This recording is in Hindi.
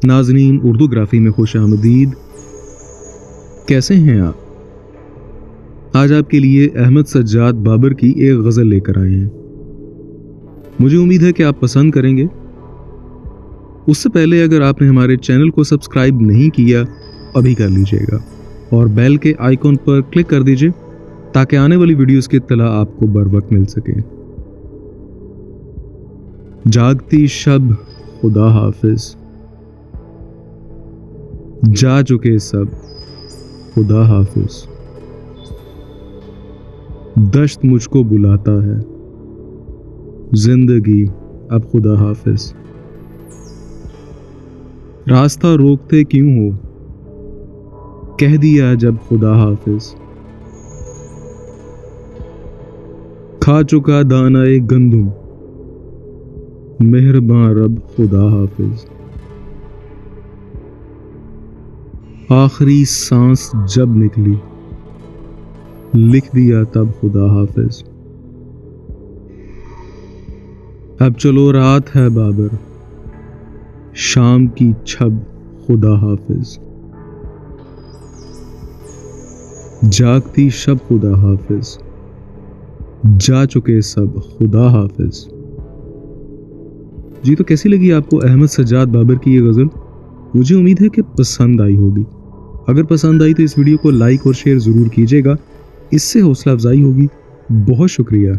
नाज़रीन, उर्दू ग्राफी में खुश आमदीद। कैसे हैं आप? आज आपके लिए अहमद सज्जाद बाबर की एक गज़ल लेकर आए हैं। मुझे उम्मीद है कि आप पसंद करेंगे। उससे पहले अगर आपने हमारे चैनल को सब्सक्राइब नहीं किया, अभी कर लीजिएगा और बेल के आइकॉन पर क्लिक कर दीजिए ताकि आने वाली वीडियोस की इत्तला आपको बर वक्त मिल सके। जागती शब खुदा हाफिज, जा चुके सब खुदा हाफिज। दश्त मुझको बुलाता है, जिंदगी अब खुदा हाफिज। रास्ता रोकते क्यों हो, कह दिया जब खुदा हाफिज। खा चुका दाना एक गंदुम, मेहरबान रब खुदा हाफिज। आखिरी सांस जब निकली, लिख दिया तब खुदा हाफिज। अब चलो रात है बाबर, शाम की छब खुदा हाफिज। जागती शब खुदा हाफिज, जा चुके सब खुदा हाफिज। जी, तो कैसी लगी आपको अहमद सज्जाद बाबर की ये गज़ल? मुझे उम्मीद है कि पसंद आई होगी। अगर पसंद आई तो इस वीडियो को लाइक और शेयर ज़रूर कीजिएगा, इससे हौसला अफजाई होगी। बहुत शुक्रिया।